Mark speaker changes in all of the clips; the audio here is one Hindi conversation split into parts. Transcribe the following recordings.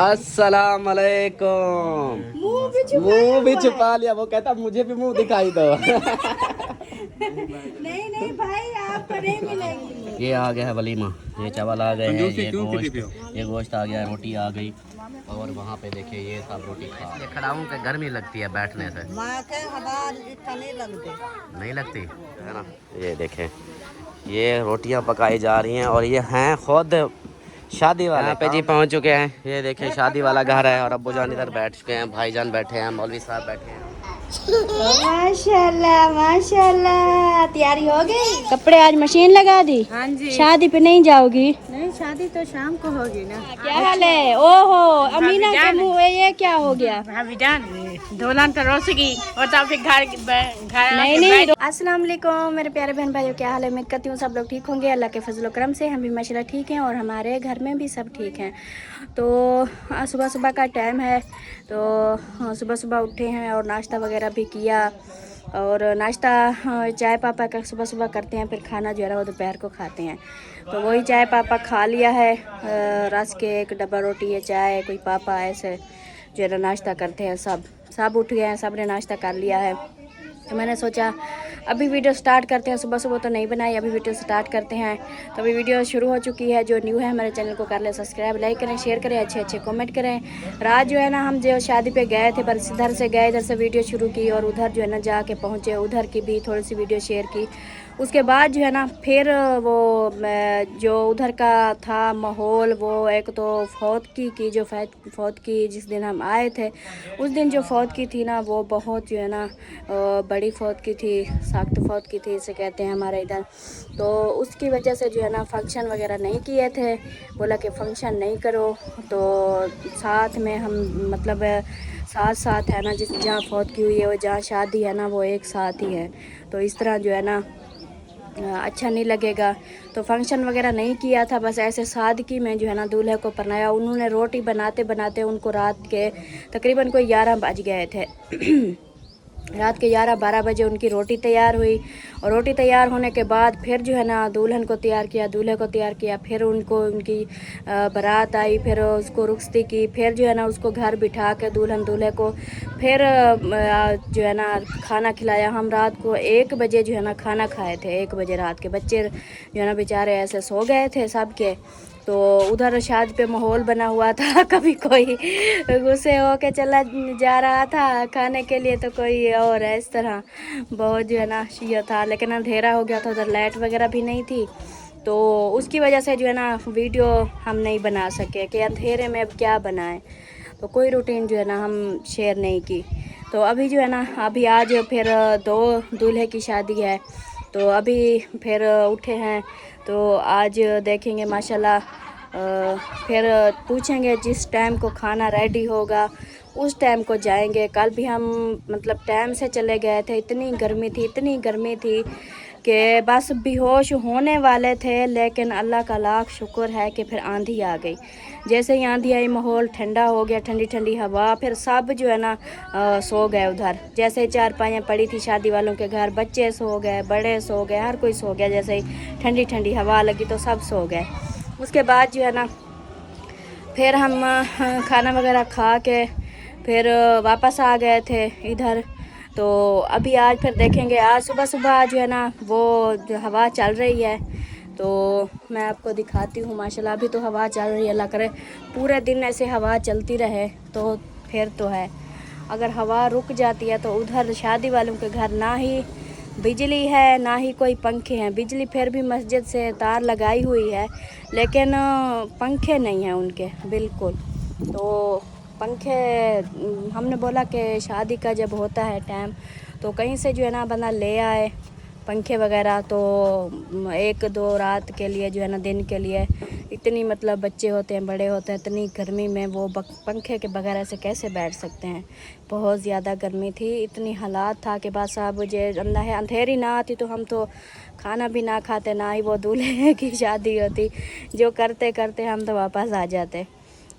Speaker 1: अस्सलाम वालेकुम। मुंह भी छुपा लिया, वो कहता मुझे भी मुंह दिखाई दो।
Speaker 2: नहीं नहीं भाई, आपको नहीं मिलेगी।
Speaker 1: ये आ गया है वलीमा, ये चावल आ गए हैं, ये गोश्त आ गया, रोटी आ गई, और वहाँ पे देखिए ये सब रोटी खा। ये खड़ा हूँ कि गर्मी लगती है बैठने से। नहीं लगती है ना। ये देखें, ये रोटियां पकाई जा रही हैं और ये हैं खुद शादी वाले। यहाँ पे जी पहुँच चुके हैं। ये देखें शादी वाला घर है और अब्बू जान इधर बैठ चुके हैं, भाईजान बैठे हैं, मौलवी साहब बैठे हैं।
Speaker 2: माशाल्लाह माशाल्लाह, तैयारी हो गई? कपड़े आज मशीन लगा दी? हाँ जी। शादी पे नहीं जाओगी? नहीं, शादी तो शाम को होगी ना। क्या हाल है? ओहो अमीना के मुँह ये क्या हो गया?
Speaker 3: भाभी जान दोलन तो रोसगी और तो फिर घर
Speaker 2: नहीं। अस्सलाम वालेकुम मेरे प्यारे बहन भाइयों, क्या हाल है? उम्मीद करती हूँ सब लोग ठीक होंगे अल्लाह के फजल करम से। हम भी माशाल्लाह ठीक हैं और हमारे घर में भी सब ठीक हैं। तो सुबह सुबह का टाइम है, तो सुबह सुबह उठे हैं और नाश्ता वगैरह भी किया। और नाश्ता चाय पापा का सुबह सुबह करते हैं, फिर खाना जो है ना वो दोपहर को खाते हैं। तो वही चाय पापा खा लिया है, रस के एक डब्बा रोटी या चाय, कोई पापा ऐसे जो है ना नाश्ता करते हैं। सब उठ गए हैं, सब ने नाश्ता कर लिया है। तो मैंने सोचा अभी वीडियो स्टार्ट करते हैं। सुबह सुबह तो नहीं बनाई, अभी वीडियो स्टार्ट करते हैं। तो अभी वीडियो शुरू हो चुकी है। जो न्यू है हमारे चैनल को कर ले सब्सक्राइब, लाइक करें, शेयर करें, अच्छे अच्छे कमेंट करें। रात जो है ना हम जो शादी पे गए थे, बस इधर से गए, इधर से वीडियो शुरू की और उधर जो है ना जाके पहुँचे, उधर की भी थोड़ी सी वीडियो शेयर की। उसके बाद जो है ना फिर वो जो उधर का था माहौल, वो एक तो फौतगी की जो फौतगी जिस दिन हम आए थे उस दिन जो फौतगी थी ना, वो बहुत जो है ना बड़ी फौतगी थी, सख्त फौतगी थी इसे कहते हैं हमारे इधर। तो उसकी वजह से जो है ना फंक्शन वगैरह नहीं किए थे। बोला कि फ़ंक्शन नहीं करो, तो साथ में हम मतलब साथ साथ है ना, जिस जहाँ फौतगी हुई है वो जहाँ शादी है ना वो एक साथ ही है। तो इस तरह जो है ना अच्छा नहीं लगेगा। तो फंक्शन वगैरह नहीं किया था, बस ऐसे सादगी में जो है ना दूल्हे को पहनाया। उन्होंने रोटी बनाते बनाते उनको रात के तकरीबन कोई 11 बज गए थे। रात के 11-12 बजे उनकी रोटी तैयार हुई और रोटी तैयार होने के बाद फिर जो है ना दुल्हन को तैयार किया, दूल्हे को तैयार किया, फिर उनको उनकी बारात आई, फिर उसको रुखसती की, फिर जो है ना उसको घर बिठा के दुल्हन दूल्हे को फिर जो है ना खाना खिलाया। हम रात को 1 बजे जो है ना खाना खाए थे, 1 बजे रात के। बच्चे जो है ना बेचारे ऐसे सो गए थे सब के। तो उधर शादी पे माहौल बना हुआ था, कभी कोई गुस्से हो के चला जा रहा था खाने के लिए, तो कोई और है इस तरह। बहुत जो है ना ये था, लेकिन अंधेरा हो गया था, उधर लाइट वगैरह भी नहीं थी। तो उसकी वजह से जो है ना वीडियो हम नहीं बना सके कि अंधेरे में अब क्या बनाएं। तो कोई रूटीन जो है ना हम शेयर नहीं की। तो अभी जो है ना अभी आज फिर 2 दूल्हे की शादी है, तो अभी फिर उठे हैं। तो आज देखेंगे माशाल्लाह, फिर पूछेंगे जिस टाइम को खाना रेडी होगा उस टाइम को जाएंगे। कल भी हम मतलब टाइम से चले गए थे, इतनी गर्मी थी कि बस बेहोश होने वाले थे। लेकिन अल्लाह का लाख शुक्र है कि फिर आंधी आ गई। जैसे ही आंधी आई माहौल ठंडा हो गया, ठंडी ठंडी हवा, फिर सब जो है ना सो गए उधर। जैसे ही चारपाइयाँ पड़ी थी शादी वालों के घर, बच्चे सो गए, बड़े सो गए, हर कोई सो गया। जैसे ही ठंडी ठंडी हवा लगी तो सब सो गए। उसके बाद जो है ना फिर हम खाना वगैरह खा के फिर वापस आ गए थे इधर। तो अभी आज फिर देखेंगे, आज सुबह सुबह जो है ना वो जो हवा चल रही है, तो मैं आपको दिखाती हूँ। माशाल्लाह अभी तो हवा चल रही है, अल्लाह करे पूरे दिन ऐसे हवा चलती रहे तो फिर तो है। अगर हवा रुक जाती है तो उधर शादी वालों के घर ना ही बिजली है ना ही कोई पंखे हैं। बिजली फिर भी मस्जिद से तार लगाई हुई है, लेकिन पंखे नहीं हैं उनके बिल्कुल। तो पंखे हमने बोला कि शादी का जब होता है टाइम तो कहीं से जो है ना बंदा ले आए पंखे वगैरह, तो 1-2 रात के लिए जो है ना दिन के लिए। इतनी मतलब बच्चे होते हैं, बड़े होते हैं, इतनी गर्मी में वो पंखे के बगैर ऐसे कैसे बैठ सकते हैं। बहुत ज़्यादा गर्मी थी, इतनी हालात था कि बस अब जे अंधेरी ना आती तो हम तो खाना भी ना खाते, ना ही वो दूल्हे की शादी होती। जो करते करते हम तो वापस आ जाते।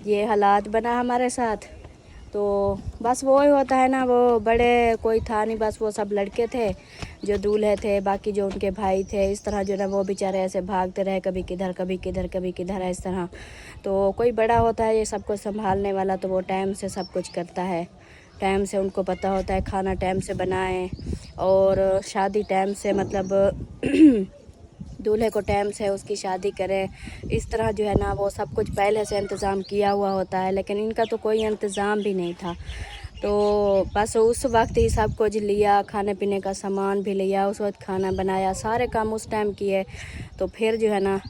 Speaker 2: ये हालात बना हमारे साथ। तो बस वो ही होता है ना, वो बड़े कोई था नहीं, बस वो सब लड़के थे जो दूल्हे थे, बाकी जो उनके भाई थे इस तरह जो ना वो बेचारे ऐसे भागते रहे, कभी किधर कभी किधर कभी किधर इस तरह। तो कोई बड़ा होता है ये सब कुछ संभालने वाला, तो वो टाइम से सब कुछ करता है, टाइम से उनको पता होता है खाना टाइम से बनाएं और शादी टाइम से मतलब दूल्हे को टाइम से उसकी शादी करें, इस तरह जो है ना वो सब कुछ पहले से इंतज़ाम किया हुआ होता है। लेकिन इनका तो कोई इंतज़ाम भी नहीं था, तो बस उस वक्त ही सब कुछ लिया, खाने पीने का सामान भी लिया, उस वक्त खाना बनाया, सारे काम उस टाइम किए, तो फिर जो है ना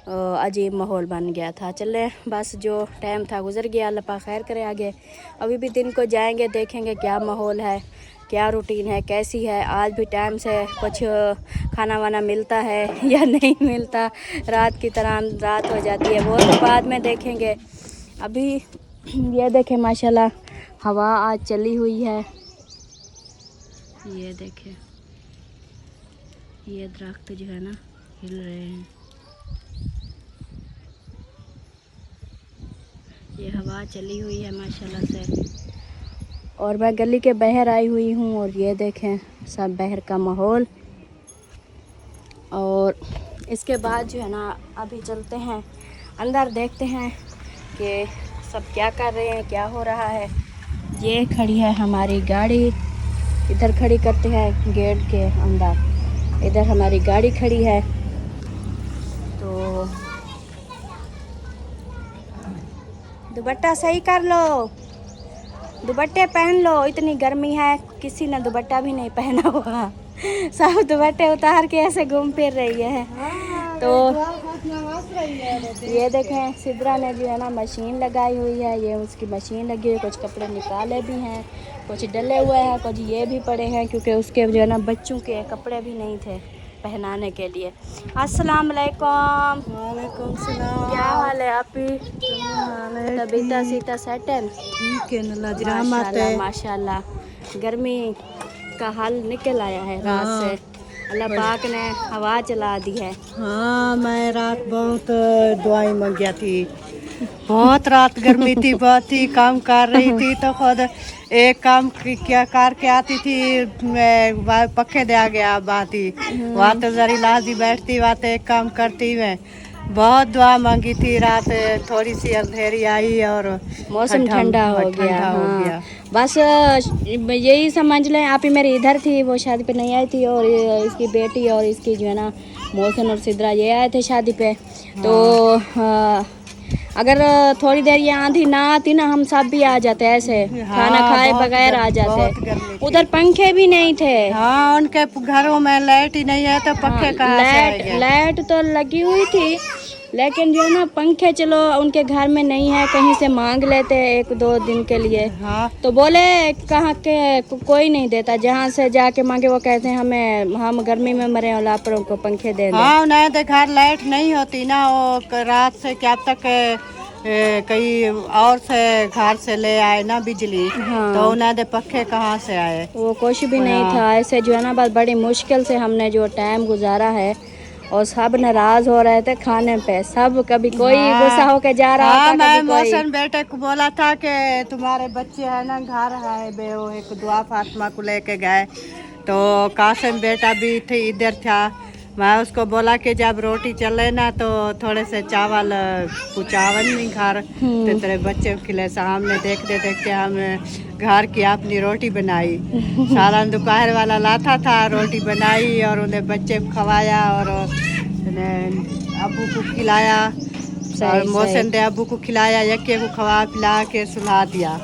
Speaker 2: अजीब माहौल बन गया था। चले बस जो टाइम था गुजर गया, अल्लाह पाक खैर करे आगे। अभी भी दिन को जाएंगे, देखेंगे क्या माहौल है, क्या रूटीन है, कैसी है। आज भी टाइम से कुछ खाना वाना मिलता है या नहीं मिलता, रात की तरह रात हो जाती है, वो तो बाद में देखेंगे। अभी ये देखें माशाल्लाह हवा आज चली हुई है, ये देखें ये दरख्त जो है ना हिल रहे हैं, ये हवा चली हुई है माशाल्लाह से। और मैं गली के बाहर आई हुई हूँ और ये देखें सब बाहर का माहौल। और इसके बाद जो है ना अभी चलते हैं अंदर, देखते हैं कि सब क्या कर रहे हैं, क्या हो रहा है। ये खड़ी है हमारी गाड़ी, इधर खड़ी करते हैं गेट के अंदर, इधर हमारी गाड़ी खड़ी है। तो दुपट्टा सही कर लो, दुपट्टे पहन लो, इतनी गर्मी है, किसी ने दुपट्टा भी नहीं पहना हुआ, सब दुपट्टे उतार के ऐसे घूम फिर रही है। तो ये देखें सिद्रा ने जो है ना मशीन लगाई हुई है, ये उसकी मशीन लगी हुई है, कुछ कपड़े निकाले भी हैं, कुछ डले हुए हैं, कुछ ये भी पड़े हैं, क्योंकि उसके जो है ना बच्चों के कपड़े भी नहीं थे पहनाने के लिए। अस्सलाम वालेकुम। वालेकुम सलाम। क्या हाल है आपकी? तबीयत सीता सेट है?
Speaker 3: ठीक है
Speaker 2: माशाल्लाह माशाल्लाह। गर्मी का हाल निकल आया है रात से, अल्लाह पाक ने हवा चला दी है।
Speaker 3: हाँ, मैं रात बहुत दुआई मांगी थी, बहुत रात गर्मी थी, बहुत ही काम कर रही थी, तो खुद एक काम क्या करके आती थी, मैं पखे दे आ गया बात ही वहाँ तो जरी लाजी बैठती, वहाँ तो एक काम करती, मैं बहुत दुआ मांगी थी रात, थोड़ी सी अंधेरी आई और
Speaker 2: मौसम ठंडा हो गया। हाँ। बस यही समझ लें, आप ही मेरी इधर थी, वो शादी पे नहीं आई थी, और इसकी बेटी और इसकी जो है ना मोहसिन और सिद्रा ये आए थे शादी पे। तो अगर थोड़ी देर ये आंधी ना आती ना, हम सब भी आ जाते ऐसे, खाना खाए बगैर आ जाते। उधर पंखे भी नहीं थे।
Speaker 3: हाँ, उनके घरों में लाइट ही नहीं है, तो पंखे कहाँ से आएंगे?
Speaker 2: लाइट तो लगी हुई थी, लेकिन जो है ना पंखे चलो उनके घर में नहीं है, कहीं से मांग लेते एक दो दिन के लिए।
Speaker 3: हाँ।
Speaker 2: तो बोले कहाँ के कोई नहीं देता, जहाँ से जाके मांगे वो कहते हैं हमें, हम गर्मी में मरे और लापरों को पंखे दे दें।
Speaker 3: हाँ, उन्हें तो घर लाइट नहीं होती ना, वो रात से क्या तक कहीं और से घर से ले आए ना बिजली। हाँ। तो उन्हें तो पंखे कहाँ से आए? वो
Speaker 2: कुछ भी नहीं था। ऐसे जो है ना बस बड़ी मुश्किल से हमने जो टाइम गुजारा है, और सब नाराज हो रहे थे खाने पे, सब कभी कोई गुस्सा होके जा रहा था।
Speaker 3: मैं मौसम बेटे को बोला था कि तुम्हारे बच्चे है ना घर है बे, वो एक दुआ फातिमा को लेके गए, तो कासिम बेटा भी थे इधर था, मैं उसको बोला कि जब रोटी चले ना तो थोड़े से चावल चावल नहीं घर, तो तेरे बच्चे खिले सामने देखते देखते हम घर की अपनी रोटी बनाई, सारा दोपहर वाला लाता था, रोटी बनाई और उन्हें बच्चे को खवाया और अबू को खिलाया, और मौसम दे अबू को खिलाया, यक्के को खवा पिला के सुला दिया।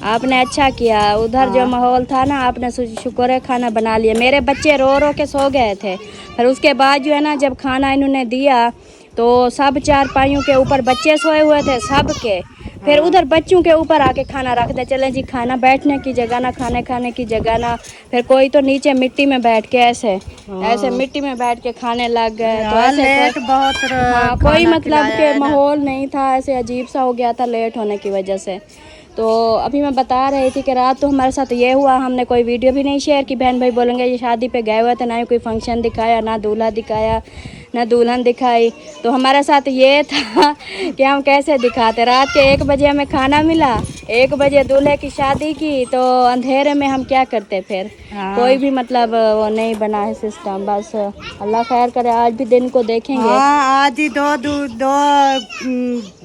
Speaker 2: आपने अच्छा किया, उधर जो माहौल था ना, आपने शुक्र है खाना बना लिया। मेरे बच्चे रो रो के सो गए थे, फिर उसके बाद जो है ना जब खाना इन्होंने दिया तो सब चारपाइयों के ऊपर बच्चे सोए हुए थे सब के, फिर उधर बच्चों के ऊपर आके खाना रख दे, चले जी खाना बैठने की जगह ना, खाने खाने की जगह ना, फिर कोई तो नीचे मिट्टी में बैठ के ऐसे मिट्टी में बैठ के खाने लग गए। तो ऐसे बहुत कोई मतलब के माहौल नहीं था, ऐसे अजीब सा हो गया था लेट होने की वजह से। तो अभी मैं बता रही थी कि रात तो हमारे साथ ये हुआ, हमने कोई वीडियो भी नहीं शेयर की, बहन भाई बोलेंगे ये शादी पे गए हुए थे, ना ही कोई फंक्शन दिखाया, ना दूल्हा दिखाया, ना दुल्हन दिखाई। तो हमारे साथ ये था कि हम कैसे दिखाते। रात के 1 बजे हमें खाना मिला, 1 बजे दूल्हे की शादी की, तो अंधेरे में हम क्या करते फिर। कोई भी मतलब वो नहीं बना है सिस्टम। बस अल्लाह खैर करे, आज भी दिन को देखेंगे।
Speaker 3: हाँ, आज ही दो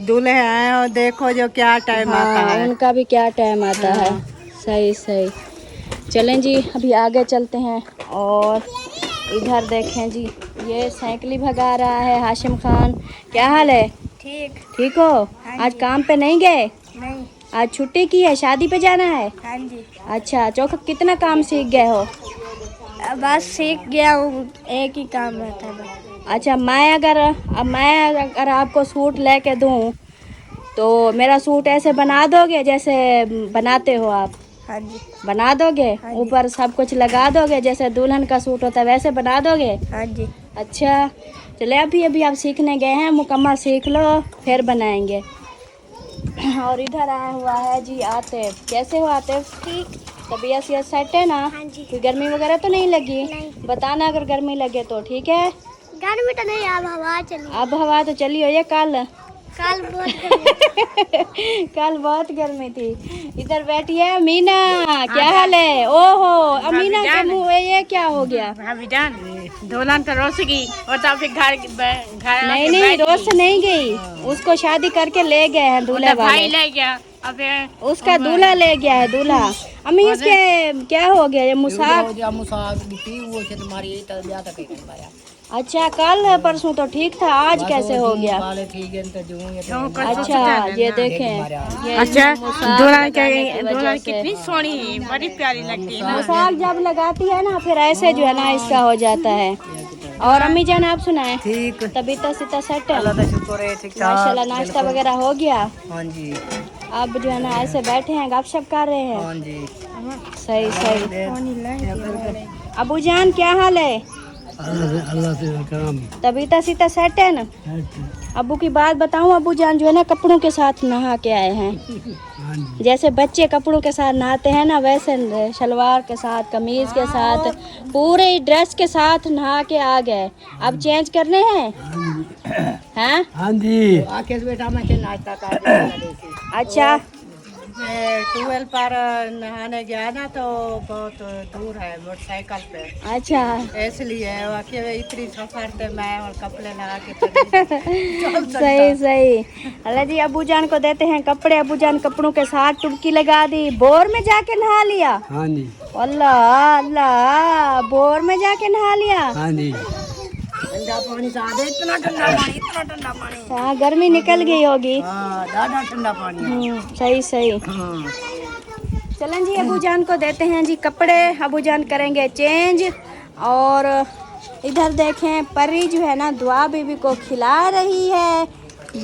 Speaker 3: दूल्हे आए और देखो जो क्या टाइम आता है।
Speaker 2: उनका भी क्या टाइम आता है। सही सही। चलें जी, अभी आगे चलते हैं। और इधर देखें जी, ये साइकिल भगा रहा है हाशिम खान। क्या हाल है?
Speaker 4: ठीक।
Speaker 2: ठीक हो? आज काम पे नहीं गए?
Speaker 4: नहीं।
Speaker 2: आज छुट्टी की है, शादी पे जाना है?
Speaker 4: हाँ जी।
Speaker 2: अच्छा, चौक कितना काम सीख गए हो?
Speaker 4: बस सीख गया हूँ, एक ही काम रहता है बस।
Speaker 2: अच्छा, मैं अगर आपको सूट लेके दूँ तो मेरा सूट ऐसे बना दोगे जैसे बनाते हो आप?
Speaker 4: हाँ जी।
Speaker 2: बना दोगे? ऊपर सब कुछ लगा दोगे जैसे दुल्हन का सूट होता है वैसे बना दोगे?
Speaker 4: हाँ जी।
Speaker 2: अच्छा, चले अभी आप सीखने गए हैं, मुकम्मल सीख लो फिर बनाएंगे। और इधर आया हुआ है जी आतिफ। कैसे हो आतिफ? ठीक। तबीयत सेट है ना?
Speaker 4: हाँ जी।
Speaker 2: कोई गर्मी वगैरह तो नहीं लगी?
Speaker 4: नहीं।
Speaker 2: बताना अगर गर्मी लगे तो। ठीक है?
Speaker 4: गर्मी तो नहीं, अब हवा चली।
Speaker 2: अब हवा तो चली हो, ये कल
Speaker 4: बहुत गर्मी।
Speaker 2: कल बहुत गर्मी थी। इधर बैठी है अमीना। क्या हाल है? ओहो, अमीना के मुँह में ये क्या हो गया?
Speaker 5: भाभी जान, दुल्हन तो रोस गई और तो फिर घर
Speaker 2: नहीं, रोज से नहीं गई, उसको शादी करके ले गए हैं दूल्हे
Speaker 5: भाई
Speaker 2: वाले।
Speaker 5: ले गया। अब
Speaker 2: उसका दूल्हा ले गया है, दूल्हा। अम्मी इसके क्या हो गया? ये मुसाक। अच्छा, कल परसों तो ठीक था, आज कैसे हो गया? अच्छा, ये देखें, ये
Speaker 5: अच्छा,
Speaker 2: दुल्हन
Speaker 5: कितनी सोहनी, बड़ी प्यारी लगती है।
Speaker 2: मुसाक जब लगाती है ना फिर ऐसे जो है ना इसका हो जाता है। और अम्मी जान आप सुनाए?
Speaker 3: ठीक।
Speaker 2: तबीयत सीता सेट है?
Speaker 3: अल्लाह का शुक्र है, ठीक ठाक।
Speaker 2: माशाल्लाह, नाश्ता वगैरह हो गया?
Speaker 3: हाँ जी।
Speaker 2: अब जो है ना ऐसे बैठे हैं, गपशप कर रहे हैं।
Speaker 3: हाँ जी।
Speaker 2: सही सही। अबू जान क्या हाल है?
Speaker 3: अल्लाह से करम।
Speaker 2: तबीयत सीता सेट है ना? अबू की बात बताऊं, अबू जान जो है ना कपड़ों के साथ नहा के आए हैं। जैसे बच्चे कपड़ों के साथ नहाते हैं ना, वैसे शलवार के साथ, कमीज के साथ, पूरे ड्रेस के साथ नहा के आ गए। अब चेंज करने हैं? हैं?
Speaker 3: हाँ जी। आके बेटा मैं नाश्ता कर।
Speaker 2: अच्छा,
Speaker 3: 12 पर नहाने गया ना तो बहुत दूर है मोटरसाइकिल पे,
Speaker 2: अच्छा।
Speaker 3: इसलिए वाकई इतनी सफर थे मैं और कपड़े लगा के
Speaker 2: सही सही। अल्लाह जी, अबू जान को देते हैं कपड़े। अबू जान कपड़ों के साथ टुबकी लगा दी। बोर में जाके नहा लिया?
Speaker 3: हाँ जी।
Speaker 2: अल्लाह अल्लाह, बोर में जाके नहा लिया?
Speaker 3: हाँ जी।
Speaker 4: ठंडा पानी ज्यादा, इतना ठंडा पानी।
Speaker 2: हाँ, गर्मी निकल गई होगी।
Speaker 3: हाँ, ज़्यादा ठंडा पानी।
Speaker 2: सही सही। चलें जी, अबू जान को देते हैं जी कपड़े। अबू जान करेंगे चेंज। और इधर देखें, परी जो है ना दुआ बीबी को खिला रही है।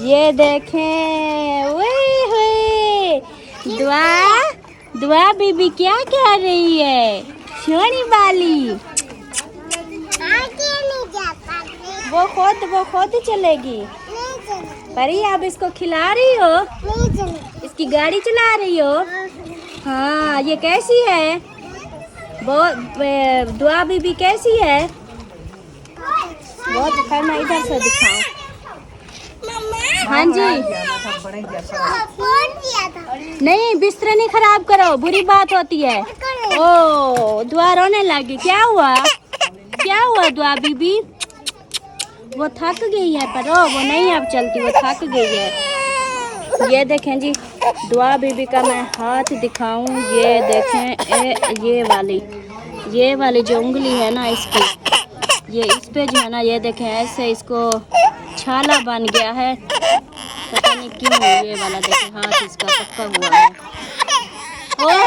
Speaker 2: ये देखें, ओए दुआ बीबी क्या कह रही है? सोनी वाली वो खुद चलेगी। परी, आप इसको खिला रही हो? इसकी गाड़ी चला रही हो? हाँ, ये कैसी है? बहुत दुआ बीबी कैसी है? बहुत खैर, मैं इधर से दिखाऊं। हाँ जी। नहीं, बिस्तर नहीं खराब करो, बुरी बात होती है। ओ, दुआ रोने लगी। क्या हुआ? क्या हुआ दुआ बीबी? वो थक गई है, पर वो नहीं अब चलती, वो थक गई है। ये देखें जी, दुआ बीबी का मैं हाथ दिखाऊं। ये देखें, ये वाली जो उंगली है ना इसकी, ये इस पे जो है ना, ये देखें ऐसे इसको छाला बन गया है। पता नहीं क्यों। ये वाला देखें हाथ इसका पक्का हुआ है। ओह,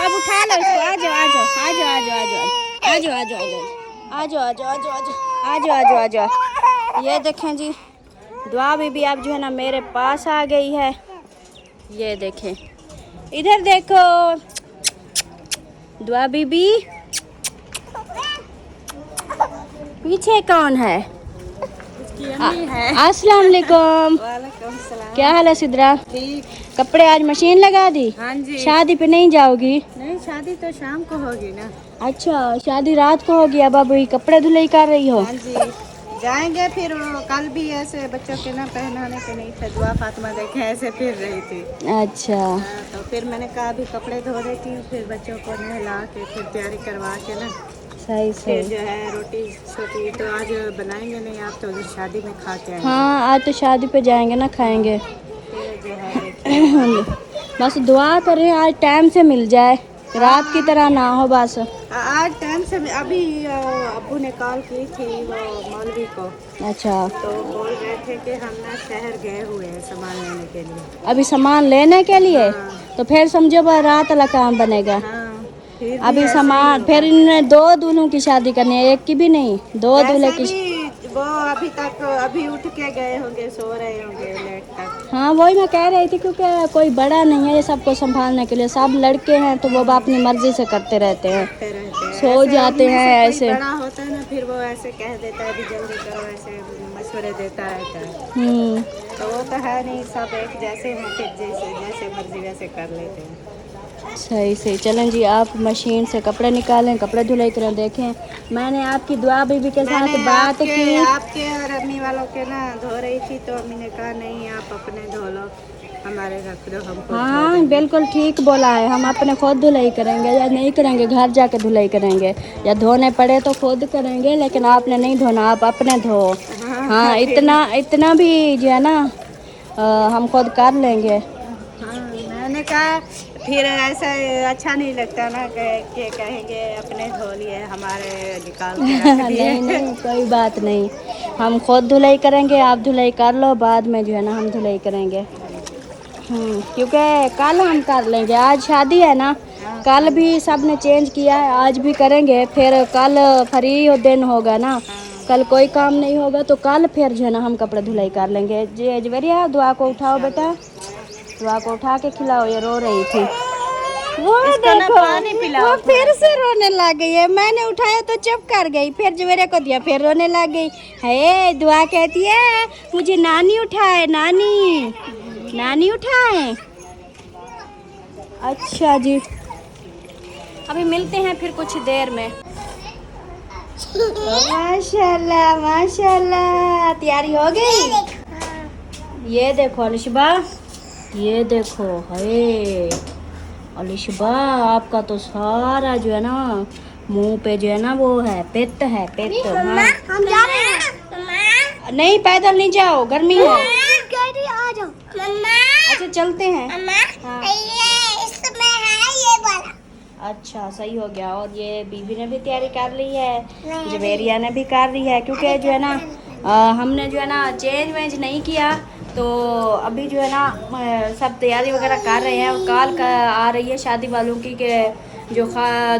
Speaker 2: अब उठा लो इसको। आ जाओ आ जाओ आ जाओ आ जाओ आ जाओ आ जाओ आ जाओ आ जाओ आ जाओ आ जाओ आ जाओ आ जाओ आ जाओ आ जाओ। ये देखें जी, दुआ बीबी अब जो है ना मेरे पास आ गई है। ये देखें, इधर देखो दुआ बीबी। पीछे कौन है? अस्सलाम वालेकुम। क्या हाल है सिद्रा?
Speaker 3: ठीक।
Speaker 2: कपड़े आज मशीन लगा दी?
Speaker 3: हाँ जी।
Speaker 2: शादी पे नहीं जाओगी?
Speaker 3: नहीं, शादी तो शाम को होगी ना।
Speaker 2: अच्छा, शादी रात को होगी। अब अभी कपड़े धुलाई कर रही हो?
Speaker 3: हाँ जी, जाएंगे फिर। वो कल भी ऐसे बच्चों के ना पहनाने के नहीं थे, दुआ फातिमा देखे ऐसे फिर रही थी।
Speaker 2: अच्छा।
Speaker 3: तो फिर मैंने कहा अभी कपड़े धो देती हूँ, फिर बच्चों को नहला के फिर तैयारी करवा के ना
Speaker 2: सही
Speaker 3: फिर
Speaker 2: सही।
Speaker 3: जो है रोटी छोटी तो आज बनाएंगे नहीं, आप तो उधर शादी में खा के आएंगे।
Speaker 2: हाँ, आज तो शादी पे जाएंगे ना, खाएंगे।
Speaker 3: फिर जो है
Speaker 2: बस दुआ करें आज टाइम से मिल जाए, रात की तरह ना हो बस।
Speaker 3: आज टाइम से अभी अब्बू ने कॉल की थी वो मौलवी को,
Speaker 2: अच्छा,
Speaker 3: तो बोल रहे थे कि हम ना शहर गए हुए हैं सामान लेने के लिए।
Speaker 2: अभी सामान लेने के लिए? तो फिर समझो बस रात वाला काम बनेगा।
Speaker 3: हाँ, फिर भी
Speaker 2: अभी
Speaker 3: ऐसे
Speaker 2: सामान,
Speaker 3: ही
Speaker 2: फिर इनमें 2 दूल्हों की शादी करनी है, एक की भी नहीं, 2 दूल्हे
Speaker 3: वैसे
Speaker 2: की।
Speaker 3: भी वो अभी तक अभी उठ के गए होंगे, सो रहे होंगे लेट तक।
Speaker 2: हाँ, वही मैं कह रही थी, क्योंकि कोई बड़ा नहीं है ये सबको संभालने के लिए, सब लड़के हैं तो वो अपनी मर्जी से करते रहते हैं,
Speaker 3: करते रहते हैं।
Speaker 2: सो
Speaker 3: ऐसे
Speaker 2: जाते
Speaker 3: उनमें
Speaker 2: हैं
Speaker 3: से कोई
Speaker 2: ऐसे।
Speaker 3: बड़ा होता है ना, फिर वो ऐसे कह देता है अभी जल्दी करो, ऐसे मशवरे देता रहता है। तो वो तो है नहीं, सब एक जैसे हैं, फिर जैसे जैसे मर्जी वैसे कर लेते हैं।
Speaker 2: सही सही। चलें जी, आप मशीन से कपड़े निकालें, कपड़े धुलाई करें। देखें, मैंने आपकी दुआ बीबी के साथ
Speaker 3: मैंने
Speaker 2: बात की।
Speaker 3: आपके और अम्मी वालों के ना धो रही थी, तो अम्मी ने कहा नहीं आप अपने धो लो, हमारे रख दो, हमको
Speaker 2: हाँ, बिल्कुल ठीक बोला है। हम अपने खुद धुलाई करेंगे या नहीं करेंगे, घर जाके धुलाई करेंगे, या धोने पड़े तो खुद करेंगे, लेकिन आपने नहीं धोना, आप अपने धो। हाँ, इतना भी जो है ना हम खुद कर लेंगे।
Speaker 3: हाँ, मैंने कहा फिर ऐसा अच्छा नहीं लगता ना कि कहेंगे अपने धो लिए हमारे निकाल के रख दिए।
Speaker 2: नहीं नहीं, कोई बात नहीं, हम खुद धुलाई करेंगे, आप धुलाई कर लो, बाद में जो है ना हम धुलाई करेंगे। क्योंकि कल हम कर लेंगे, आज शादी है ना, कल भी सब ने चेंज किया है, आज भी करेंगे, फिर कल फ्री दिन होगा ना, कल कोई काम नहीं होगा, तो कल फिर जो है ना हम कपड़े धुलाई कर लेंगे। जी जवेरिया, दुआ को उठाओ बेटा, दुआ को उठा के खिलाओ, ये रो रही थी। वो देखो, वो फिर से रोने लग गई है। मैंने उठाया तो चुप कर गई, फिर जवेरिया को दिया फिर रोने लग गई है। दुआ कहती है मुझे नानी उठाए, नानी नानी उठाए। अच्छा जी, अभी मिलते हैं फिर कुछ देर में। माशाल्लाह माशाल्लाह, तैयारी हो गई। ये देखो अलिशबा, ये देखो, है अलिशबा, आपका तो सारा जो है ना मुंह पे जो है ना वो है पित्त है, पित्त। हाँ,
Speaker 4: हम जा रहे हैं।
Speaker 2: नहीं पैदल नहीं जाओ, गर्मी है।
Speaker 4: आ जाओ मम्मा।
Speaker 2: अच्छा चलते हैं। हाँ।
Speaker 4: ये इसमें है ये वाला।
Speaker 2: अच्छा सही हो गया। और ये बीबी ने भी तैयारी कर ली है, जवेरिया ने भी कर ली है, क्योंकि जो है ना हमने जो है ना चेंज वेंज नहीं किया, तो अभी जो है ना सब तैयारी वगैरह कर रहे हैं। और कल का आ रही है शादी वालों की, कि जो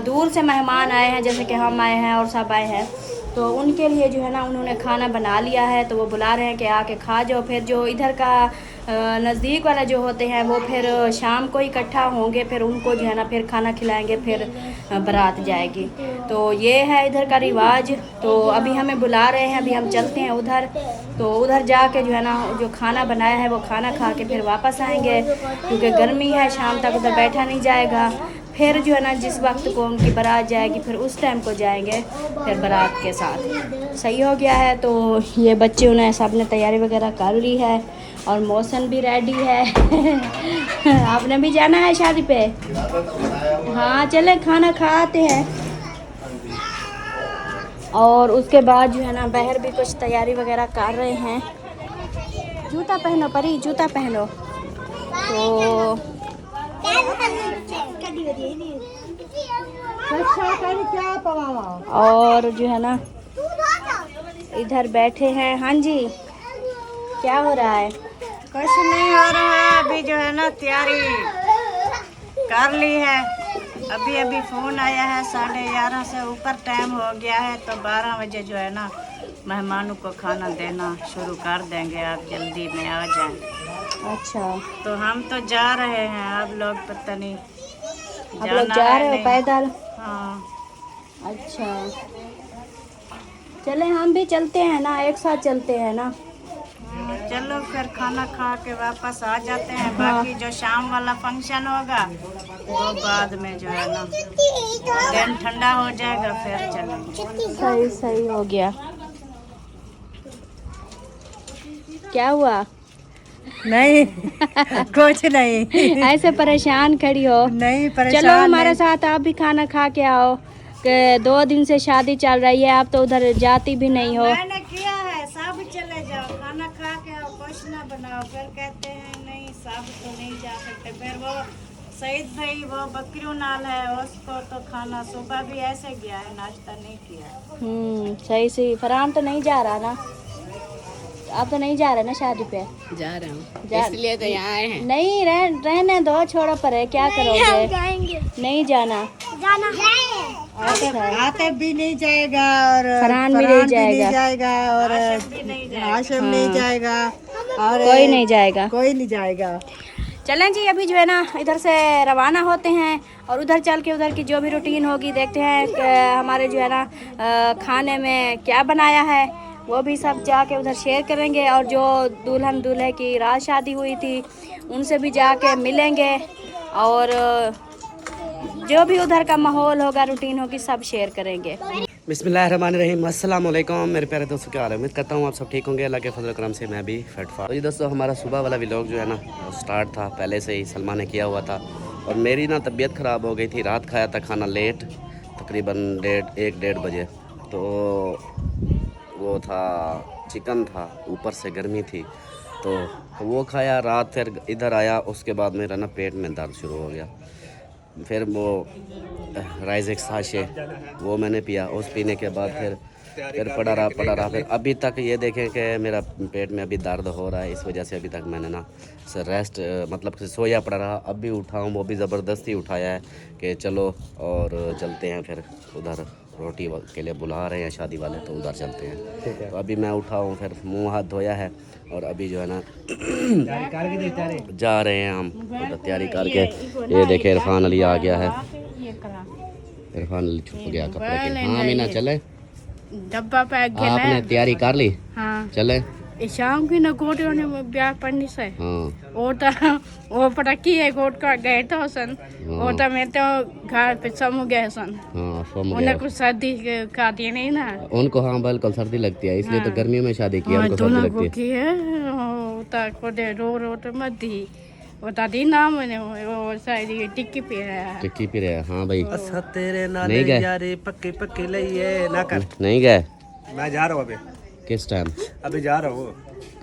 Speaker 2: दूर से मेहमान आए हैं, जैसे कि हम आए हैं और सब आए हैं, तो उनके लिए जो है ना उन्होंने खाना बना लिया है, तो वो बुला रहे हैं कि आके खा जाओ। फिर जो इधर का नज़दीक वाला जो होते हैं वो फिर शाम को इकट्ठा होंगे, फिर उनको जो है ना फिर खाना खिलाएंगे, फिर बारात जाएगी। तो ये है इधर का रिवाज। तो अभी हमें बुला रहे हैं, अभी हम चलते हैं उधर, तो उधर जाके जो है ना जो खाना बनाया है वो खाना खा के फिर वापस आएंगे, क्योंकि गर्मी है, शाम तक उधर बैठा नहीं जाएगा। फिर जो है ना जिस वक्त को उनकी बारात जाएगी फिर उस टाइम को जाएंगे फिर बारात के साथ। सही हो गया है। तो ये बच्चे उन्हें सब ने तैयारी वगैरह कर ली है, और मौसम भी रेडी है। आपने भी जाना है शादी पे? हाँ चले, खाना खाते हैं। और उसके बाद जो है ना बाहर भी कुछ तैयारी वगैरह कर रहे हैं। जूता पहनो परी, जूता पहनो। तो और जो है ना इधर बैठे हैं। हाँ जी, क्या हो रहा है?
Speaker 3: कुछ नहीं हो रहा है, अभी जो है ना तैयारी कर ली है। अभी अभी फ़ोन आया है, 11:30 से ऊपर टाइम हो गया है, तो 12 बजे जो है ना मेहमानों को खाना देना शुरू कर देंगे, आप जल्दी में आ जाएं।
Speaker 2: अच्छा,
Speaker 3: तो हम तो जा रहे हैं, आप लोग पता नहीं
Speaker 2: आप लोग जा रहे हो पैदल?
Speaker 3: हाँ।
Speaker 2: अच्छा, चले हम भी चलते हैं ना, एक साथ चलते हैं ना।
Speaker 3: चलो फिर खाना खा के वापस आ जाते हैं। बाकी जो शाम वाला फंक्शन होगा वो बाद में जो है ना, दिन ठंडा हो जाएगा फिर चलेंगे।
Speaker 2: सही सही हो गया। क्या हुआ?
Speaker 3: नहीं कुछ नहीं।
Speaker 2: ऐसे परेशान खड़ी हो?
Speaker 3: नहीं परेशान
Speaker 2: चलो हमारे
Speaker 3: नहीं।
Speaker 2: साथ आप भी खाना खा के आओ। कि 2 दिन से शादी चल रही है, आप तो उधर जाती भी नहीं हो।
Speaker 3: मैंने किया है, सब चले जाओ खाना खा के आओ, कुछ ना बनाओ। फिर कहते हैं नहीं सब तो नहीं जा सकते। फिर वो सईद भाई वो बकरियों नाल है, उसको तो खाना सुबह भी ऐसे गया है, नाश्ता नहीं किया।
Speaker 2: सही सही। फरहान तो नहीं जा रहा ना? आप तो नहीं जा रहे ना शादी पे?
Speaker 5: जा रहे हूँ,
Speaker 2: जा-
Speaker 5: इसलिए तो यहाँ आए हैं।
Speaker 2: नहीं रहने दो, छोड़ो पर है, क्या करोगे?
Speaker 4: जाएंगे
Speaker 2: नहीं जाना।
Speaker 4: जाना
Speaker 3: आते भी नहीं जाएगा और
Speaker 2: फरहान भी
Speaker 3: फरहान
Speaker 2: नहीं
Speaker 3: जाएगा और आशम नहीं जाएगा और
Speaker 2: कोई नहीं जाएगा।
Speaker 3: कोई नहीं जाएगा।
Speaker 2: चलें जी, अभी जो है ना इधर से रवाना होते हैं और उधर चल के उधर की जो भी रूटीन होगी देखते हैं कि हमारे जो है ना खाने में क्या बनाया है, वो भी सब जाके उधर शेयर करेंगे। और जो दुल्हन दूल्हे की रात शादी हुई थी उनसे भी जाके मिलेंगे और जो भी उधर का माहौल होगा, रूटीन होगी, सब शेयर करेंगे।
Speaker 1: बिस्मिल्लाहिर्रहमानिर्रहीम, अस्सलाम वालेकुम मेरे प्यारे दोस्तों, क्या हाल है? उम्मीद करता हूँ आप सब ठीक होंगे। अल्लाह के फजल करम से मैं भी फिट फाट। तो ये दोस्तों हमारा सुबह वाला व्लॉग जो है ना स्टार्ट था, पहले से ही सलमा ने किया हुआ था। और मेरी ना तबीयत ख़राब हो गई थी, रात खाया था खाना लेट, तकरीबन 1-1:30 बजे। तो वो था चिकन था, ऊपर से गर्मी थी तो वो खाया रात। फिर इधर आया, उसके बाद मेरा ना पेट में दर्द शुरू हो गया। फिर वो राइजेक्स साशे वो मैंने पिया, उस पीने के बाद फिर पड़ा रहा। फिर अभी तक ये देखें कि मेरा पेट में अभी दर्द हो रहा है। इस वजह से अभी तक मैंने ना रेस्ट मतलब सोया पड़ा रहा। अब भी उठा हूँ, वो भी ज़बरदस्ती उठाया है कि चलो और चलते हैं। फिर उधर रोटी के लिए बुला रहे हैं शादी वाले, तो उधर चलते हैं। तो अभी मैं उठा हूँ, फिर मुँह हाथ धोया है और अभी जो है ना जा रहे हैं हम उधर तैयारी करके। ये देखे इरफान अली आ गया है, इरफान अली छुप गया कपड़े के। हाँ मीना चले,
Speaker 5: डब्बा पैक किया
Speaker 1: आपने तैयारी कर ली?
Speaker 5: हाँ,
Speaker 1: चले
Speaker 5: शाम की ना गोटे ने ब्याह पढ़ने से
Speaker 1: हाँ
Speaker 5: वो पटाखी है गोट का गए तो सन। वो तो मैं तो घर पे समूह गए सन।
Speaker 1: हाँ सोम
Speaker 5: उन्हें कुछ सर्दी खाती नहीं ना
Speaker 1: उनको। हाँ बिल्कुल सर्दी लगती है, इसलिए तो गर्मियों में शादी की है, उनको सर्दी लगती है।
Speaker 5: रो तो मत दी वो दादी नाम वो शायद टिक्की पे है।
Speaker 1: टिक्की पी रहे हैं। हाँ भाई
Speaker 6: तेरे नाल
Speaker 1: नहीं गए?
Speaker 6: यारी पक्की पक्की लइए ना कर।
Speaker 1: नहीं गए?
Speaker 6: मैं जा रहा हूँ अभी।
Speaker 1: किस टाइम?
Speaker 6: अभी जा रहा हूँ।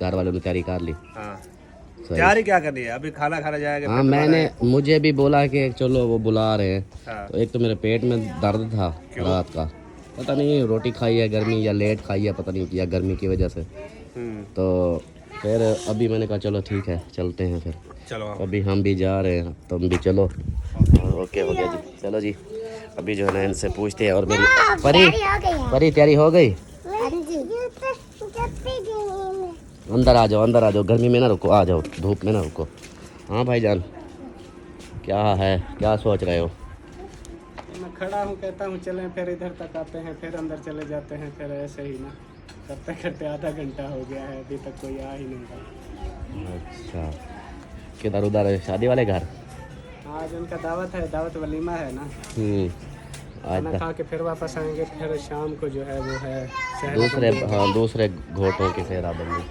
Speaker 1: घर वालों ने तैयारी कर ली?
Speaker 6: हाँ
Speaker 1: सही।
Speaker 6: तैयारी क्या करनी है, अभी खाना खाना जाएगा।
Speaker 1: हाँ मैंने मुझे भी बोला कि चलो वो बुला रहे हैं।
Speaker 6: हाँ।
Speaker 1: तो एक तो मेरे पेट में दर्द था रात का, पता नहीं रोटी खाई है गर्मी या लेट खाई है, पता नहीं या गर्मी की वजह से। तो फिर अभी मैंने कहा चलो ठीक है चलते हैं। फिर
Speaker 6: चलो
Speaker 1: अभी हम भी जा रहे हैं, तुम भी चलो। ओके हो गया जी, चलो जी। अभी जो है ना इनसे पूछते हैं। और मेरी परी तैयारी हो गई? अंदर आ जाओ, गर्मी में ना रुको, आ जाओ, धूप में ना रुको। हाँ भाईजान क्या है, क्या सोच रहे हो?
Speaker 6: मैं खड़ा हूँ, कहता हूँ चलें, फिर इधर तक आते हैं, फिर अंदर चले जाते हैं, फिर ऐसे ही ना करते करते आधा घंटा हो गया है, अभी तक कोई आ ही नहीं रहा।
Speaker 1: अच्छा किधर? उधर शादी वाले घर?
Speaker 6: आज उनका दावत है, दावत वलीमा है ना। खाना
Speaker 1: आज
Speaker 6: खा के फिर वापस आएंगे, फिर शाम को जो है वो है
Speaker 1: दूसरे घोटों की सेहराबंदी।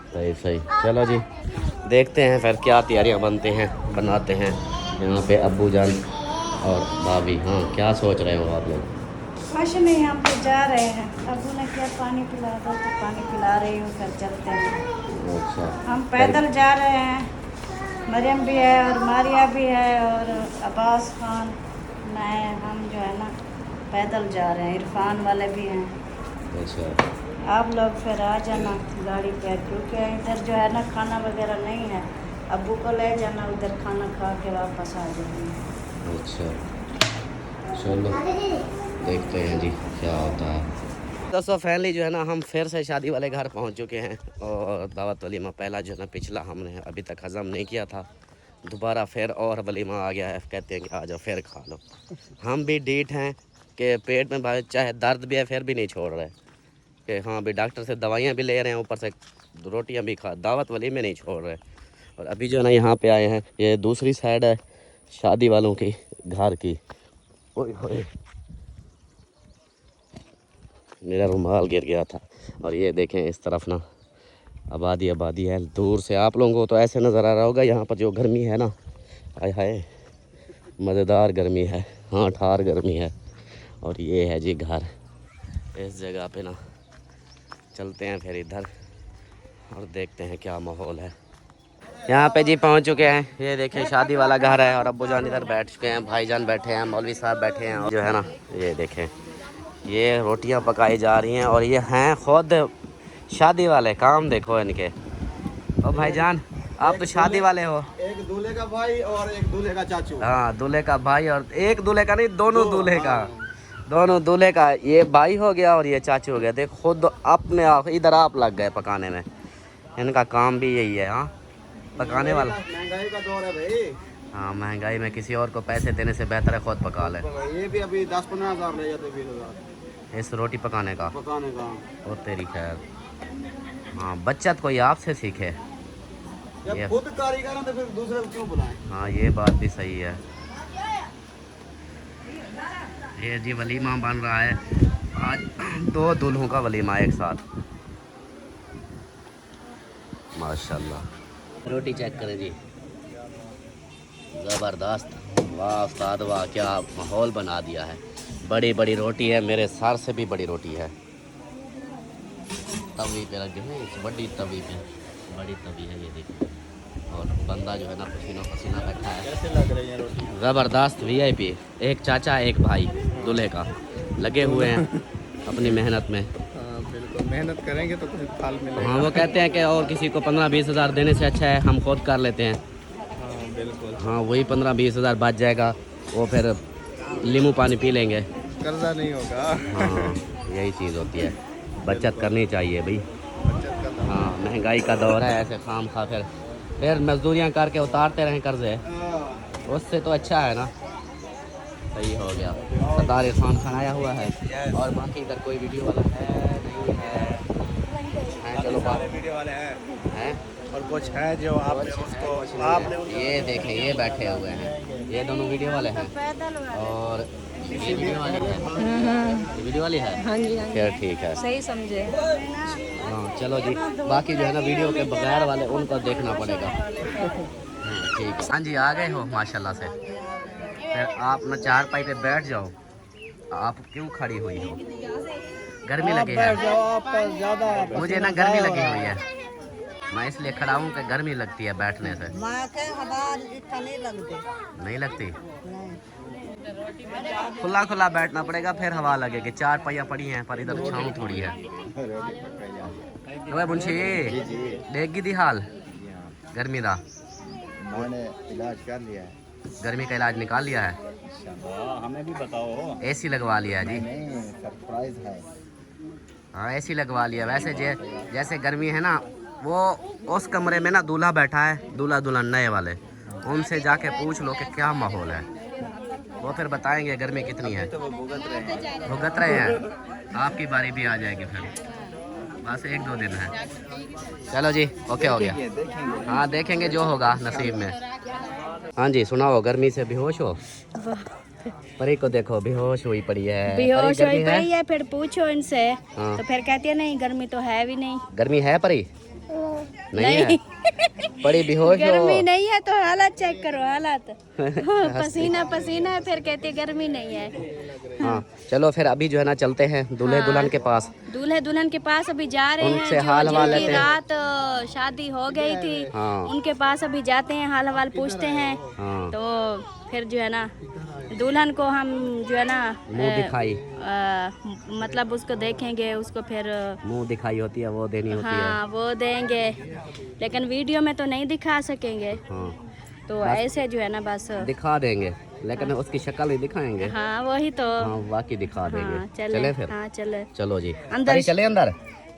Speaker 1: सही सही, चलो जी देखते हैं फिर क्या तैयारियां बनाते हैं यहाँ पे अब्बू जान और भाभी। हाँ क्या सोच रहे हो आप लोग?
Speaker 3: कुछ नहीं, हम तो जा रहे हैं। अबू ने क्या पानी पिला दो तो पानी पिला रही हूँ, फिर चलते हैं।
Speaker 1: अच्छा
Speaker 3: हम पैदल जा रहे हैं, मरियम भी है और मारिया भी है और अब्बास खान, मैं, हम जो है ना पैदल जा रहे हैं। इरफान वाले भी हैं।
Speaker 1: अच्छा
Speaker 3: आप लोग फिर आ जाना गाड़ी पे, क्योंकि इधर जो है ना खाना वगैरह नहीं है। अब्बू को ले जाना उधर, खाना खा के वापस आ जाएंगे।
Speaker 1: अच्छा चलो देखते हैं जी क्या होता है। दोस्तों फैमिली जो है ना हम फिर से शादी वाले घर पहुंच चुके हैं और दावत वलीमा पहला जो है ना पिछला हमने अभी तक हज़म नहीं किया था, दोबारा फिर और वलीमा आ गया है। कहते हैं कि आ जाओ फिर खा लो। हम भी डीठ हैं कि पेट में चाहे दर्द भी है फिर भी नहीं छोड़ रहे कि हाँ अभी डॉक्टर से दवाइयाँ भी ले रहे हैं, ऊपर से रोटियां भी खा, दावत वाली में नहीं छोड़ रहे। और अभी जो है ना यहाँ पे आए हैं, ये दूसरी साइड है शादी वालों की घर की। ओए होए, मेरा रुमाल गिर गया था। और ये देखें इस तरफ ना आबादी आबादी है। दूर से आप लोगों को तो ऐसे नज़र आ रहा होगा, यहाँ पर जो गर्मी है ना, आय हाय मज़ेदार गर्मी है, हाँ ठार गर्मी है। और ये है जी घर। इस जगह पे ना चलते हैं फिर इधर और देखते हैं क्या माहौल है। यहाँ पे जी पहुँच चुके हैं, ये देखें शादी वाला घर है। और अब्बू जान इधर बैठ चुके हैं, भाईजान बैठे हैं, मौलवी साहब बैठे हैं। और जो है ना ये देखें, ये रोटियां पकाई जा रही हैं। और ये हैं खुद शादी वाले, काम देखो इनके। और भाईजान आप तो शादी वाले हो।
Speaker 6: एक दूल्हे का भाई और एक दूल्हे का चाचू।
Speaker 1: हाँ दूल्हे का भाई, और एक दूल्हे का नहीं, दोनों दूल्हे का, दोनों दूल्हे का। ये भाई हो गया और ये चाचू हो गया। देख खुद अपने आप इधर आप लग गए पकाने में। इनका काम भी यही है, हाँ पकाने वाला।
Speaker 6: महंगाई का दौर है भाई।
Speaker 1: हाँ महंगाई में किसी और को पैसे देने से बेहतर है खुद पका ले।
Speaker 6: ये भी अभी 10-15 हज़ार ले जाते, 20 हज़ार
Speaker 1: इस रोटी पकाने का।
Speaker 6: पकाने का।
Speaker 1: और तेरी खैर, हाँ बच्चत कोई आपसे सीखे।
Speaker 6: जब खुद कारीगर हैं तो फिर दूसरे को क्यों बुलाएं?
Speaker 1: हाँ ये बात भी सही है। ये जी वलीमा बन रहा है आज, 2 दूल्हों का वलीमा एक साथ। माशाल्लाह। रोटी चेक करें जी, ज़बरदस्त। वाह उस्ताद वाह, क्या माहौल बना दिया है। बड़ी बड़ी रोटी है, मेरे सर से भी बड़ी रोटी है। तवी पे लगे हैं, इस बड़ी तवी पे, बड़ी तवी है ये देखिए। और बंदा जो है ना पसीना पसीना बैठा है।
Speaker 6: कैसे लग रही है रोटी?
Speaker 1: ज़बरदस्त VIP, एक चाचा एक भाई दूल्हे का लगे हुए हैं अपनी मेहनत में।
Speaker 6: बिल्कुल, मेहनत करेंगे तो कुछ फल मिलेगा।
Speaker 1: हाँ वो कहते हैं कि और किसी को 15-20 हज़ार देने से अच्छा है हम खुद कर लेते हैं।
Speaker 6: हाँ बिल्कुल।
Speaker 1: हाँ वही 15-20 हज़ार बच जाएगा, वो फिर नींबू पानी पी लेंगे।
Speaker 6: कर्जा नहीं होगा।
Speaker 1: हाँ यही चीज़ होती है, बचत करनी चाहिए भाई।
Speaker 6: बचत का दौर।
Speaker 1: हाँ महंगाई का दौर है, ऐसे खाम खा फिर मजदूरियाँ करके उतारते रहें कर्जे, उससे तो अच्छा है ना। सही हो गया। सरदार इरफान खान आया हुआ है। और बाकी इधर कोई वीडियो वाला है नहीं है? चलो
Speaker 6: सारे वीडियो वाले हैं
Speaker 1: हैं।
Speaker 6: और कुछ है जो आपने उसको आपने
Speaker 1: ये देखें, ये बैठे हुए हैं, ये दोनों वीडियो वाले हैं। और ये वीडियो वाले हैं, ये वीडियो वाली है।
Speaker 2: हाँ जी
Speaker 1: फिर ठीक है,
Speaker 2: सही समझे।
Speaker 1: हाँ चलो जी। बाकी जो है ना वीडियो के बगैर वाले उनको देखना पड़ेगा। ठीक है। हाँ जी आ गए हो माशाल्लाह से। फिर आप ना चारपाई पे बैठ जाओ। आप क्यों खड़ी हुई हो? गर्मी लगी है? मुझे ना गर्मी लगी हुई है, मैं इसलिए खड़ा हूँ कि गर्मी लगती है बैठने से। नहीं लगती? खुला खुला बैठना पड़ेगा, फिर हवा लगेगी। 4 पहिया पड़ी हैं पर इधर छाँव थोड़ी है। मुंशी देगी दी हाल गर्मी का?
Speaker 6: मैंने इलाज कर लिया है।
Speaker 1: गर्मी का इलाज निकाल लिया है?
Speaker 6: हमें भी बताओ।
Speaker 1: AC लगवा लिया जी?
Speaker 6: नहीं, सरप्राइज है।
Speaker 1: हाँ AC लगवा लिया। वैसे जैसे गर्मी है ना, वो उस कमरे में ना दूल्हा बैठा है, दूल्हा दुल्हन नए वाले, उनसे जाके पूछ लो कि क्या माहौल है, वो फिर बताएंगे गर्मी कितनी है।
Speaker 6: तो वो
Speaker 1: भुगत रहे हैं, आपकी बारी भी आ जाएगी फिर, बस 1-2 दिन है। चलो जी ओके हो गया। हाँ देखेंगे जो होगा नसीब में। हाँ जी सुनाओ, गर्मी से बेहोश हो? परी को देखो बेहोश हुई पड़ी है।
Speaker 2: बेहोश
Speaker 1: परी,
Speaker 2: हुई पड़ी है, फिर पूछो इनसे।
Speaker 1: हाँ।
Speaker 2: तो फिर कहती है नहीं गर्मी तो है भी नहीं।
Speaker 1: गर्मी है परी? नहीं है? बड़ी बेहोश हो।
Speaker 2: गर्मी नहीं है तो हालात चेक करो, हालात पसीना पसीना है, फिर कहते गर्मी नहीं है।
Speaker 1: हाँ चलो फिर अभी जो है ना चलते हैं दूल्हे दुल्हन के पास।
Speaker 2: दूल्हे दुल्हन के पास अभी जा रहे हैं।
Speaker 1: उनसे हाल हवाल
Speaker 2: जिनकी
Speaker 1: लेते हैं।
Speaker 2: रात शादी हो गई थी,
Speaker 1: हाँ।
Speaker 2: उनके पास अभी जाते हैं, हाल हवाल पूछते हैं।
Speaker 1: हाँ।
Speaker 2: तो फिर जो है ना दुल्हन को हम जो है ना
Speaker 1: मुंह दिखाई,
Speaker 2: मतलब उसको देखेंगे, उसको फिर
Speaker 1: मुंह दिखाई होती है वो देनी होती है।
Speaker 2: हाँ वो देंगे, लेकिन वीडियो में तो नहीं दिखा सकेंगे।
Speaker 1: हाँ
Speaker 2: तो ऐसे जो है ना बस
Speaker 1: दिखा देंगे, लेकिन उसकी शक्ल ही दिखाएंगे।
Speaker 2: हाँ वही तो।
Speaker 1: हाँ बाकी दिखा देंगे।
Speaker 2: हाँ,
Speaker 1: चले फिर?
Speaker 2: हाँ चले।
Speaker 1: चलो जी
Speaker 2: अंदर
Speaker 1: अरे चले अंदर।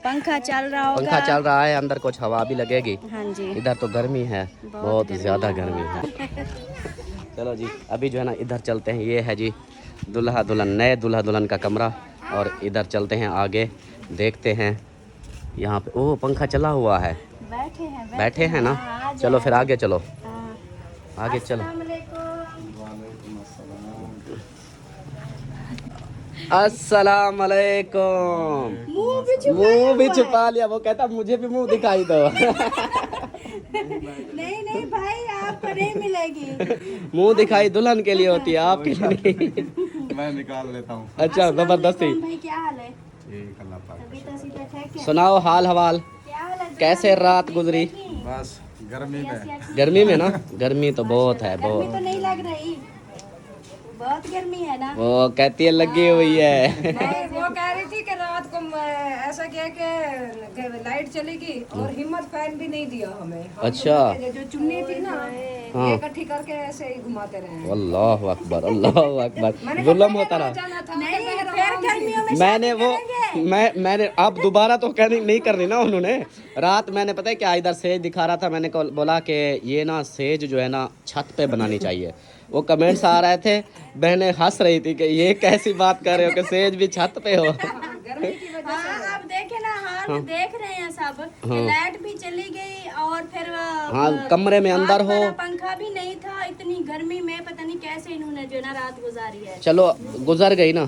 Speaker 2: पंखा चल रहा होगा।
Speaker 1: पंखा चल रहा है, अंदर कुछ हवा भी लगेगी।
Speaker 2: हाँ जी
Speaker 1: इधर तो गर्मी है, बहुत ज़्यादा गर्मी है। चलो जी अभी जो है ना इधर चलते हैं। ये है जी दूल्हा दुल्हन, नए दूल्हा दुल्हन का कमरा। और इधर चलते हैं आगे, देखते हैं यहाँ पे ओह पंखा चला हुआ है। बैठे हैं ना, चलो फिर आगे चलो, आगे चलो। अस्सलाम वालेकुम। मुंह भी छुपा लिया, वो कहता मुझे भी मुंह दिखाई दो।
Speaker 2: नहीं भाई, आपको नहीं मिलेगी।
Speaker 1: मुंह दिखाई दुल्हन के लिए होती है, आपके लिए नहीं।
Speaker 7: मैं निकाल लेता हूँ।
Speaker 1: अच्छा जबरदस्ती।
Speaker 2: भाई क्या हाल है?
Speaker 1: सुनाओ हाल हवाल, कैसे रात गुजरी?
Speaker 7: बस गर्मी में।
Speaker 1: गर्मी में ना, गर्मी तो बहुत है,
Speaker 2: गर्मी
Speaker 1: बहुत।
Speaker 2: तो नहीं लग रही, बहुत गर्मी है ना।
Speaker 1: वो कहती है लगी हुई है।
Speaker 8: वो कह रही थी कि रात को ऐसा किया कि लाइट चलेगी और हिम्मत फैन भी नहीं दिया हमें।
Speaker 1: अच्छा।
Speaker 8: जो चुन्नी थी ना,
Speaker 1: हाँ।
Speaker 8: इकट्ठी करके ऐसे ही घुमाते रहे।
Speaker 1: अल्लाह अकबर, अल्लाह अकबर, जुल्म होता रहा।
Speaker 2: फिर गर्मियों में
Speaker 1: मैंने वो मैंने अब दोबारा तो कहनी नहीं करनी ना उन्होंने। रात मैंने पता है क्या इधर सेज दिखा रहा था, मैंने बोला कि ये ना सेज जो है ना छत पे बनानी चाहिए। वो कमेंट्स आ रहे थे, बहनें हंस रही थी कि ये कैसी बात कर रहे हो कि सेज भी छत पे हो।
Speaker 2: हाँ, अब देखे ना हाल देख रहे हैं सब कि लाइट भी चली गई और फिर
Speaker 1: हाँ कमरे में अंदर हो,
Speaker 2: पंखा भी नहीं था। इतनी गर्मी में पता नहीं कैसे इन्होंने जो ना रात गुजारी है।
Speaker 1: चलो गुजर गई ना।